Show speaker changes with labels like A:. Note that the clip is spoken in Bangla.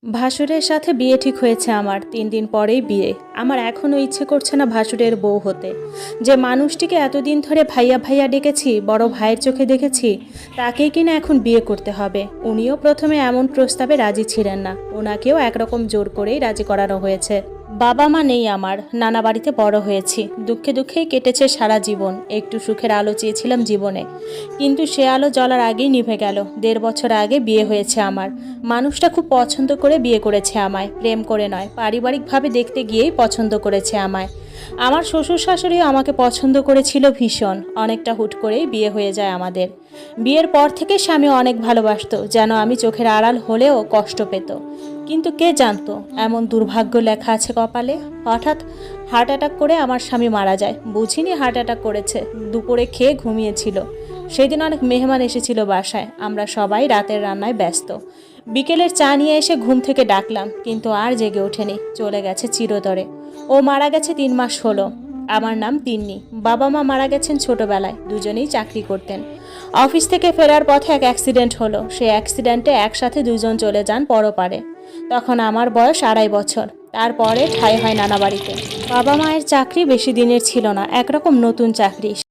A: ভাসুরের সাথে বিয়ে ঠিক হয়েছে আমার ৩ দিন পরেই বিয়ে। আমার এখনও ইচ্ছে করছে না ভাসুরের বউ হতে। যে মানুষটিকে এতদিন ধরে ভাইয়া ভাইয়া ডেকেছি, বড় ভাইয়ের চোখে দেখেছি, তাকেই কিনা এখন বিয়ে করতে হবে। উনিও প্রথমে এমন প্রস্তাবে রাজি ছিলেন না, ওনাকেও একরকম জোর করেই রাজি করানো হয়েছে। বাবা মা নেই আমার, নানা বাড়িতে বড় হয়েছি, দুঃখে দুঃখেই কেটেছে সারা জীবন। একটু সুখের আলো চেয়েছিলাম জীবনে, কিন্তু সে আলো জ্বলার আগেই নিভে গেল। ১.৫ বছর আগে বিয়ে হয়েছে আমার। মানুষটা খুব পছন্দ করে বিয়ে করেছে আমায়, প্রেম করে নয়, পারিবারিকভাবে দেখতে গিয়েই পছন্দ করেছে আমায়। আমার শ্বশুর শাশুড়িও আমাকে পছন্দ করেছিল ভীষণ। অনেকটা হুট করেই বিয়ে হয়ে যায় আমাদের। বিয়ের পর থেকে স্বামী অনেক ভালোবাসতো, যেন আমি চোখের আড়াল হলেও কষ্ট পেত। কিন্তু কে জানতো এমন দুর্ভাগ্য লেখা আছে কপালে। হঠাৎ হার্ট অ্যাটাক করে আমার স্বামী মারা যায়। বুঝিনি হার্ট অ্যাটাক করেছে, দুপুরে খেয়ে ঘুমিয়েছিল। সেদিন অনেক মেহমান এসেছিল বাসায়, আমরা সবাই রাতের রান্নায় ব্যস্ত। বিকেলের চা নিয়ে এসে ঘুম থেকে ডাকলাম, কিন্তু আর জেগে ওঠেনি, চলে গেছে চিরতরে। ও মারা গেছে ৩ মাস হলো। আমার নাম তিন্নি। বাবা মা মারা গেছেন ছোটবেলায়, দুজনেই চাকরি করতেন। অফিস থেকে ফেরার পথে এক অ্যাক্সিডেন্ট হলো, সেই অ্যাক্সিডেন্টে একসাথে দুজন চলে যান পরপারে। তখন আমার বয়স ২.৫ বছর। তারপরে ঠাঁই হয় নানা বাড়িতে। বাবা মায়ের চাকরি বেশি দিনের ছিল না, একরকম নতুন চাকরি।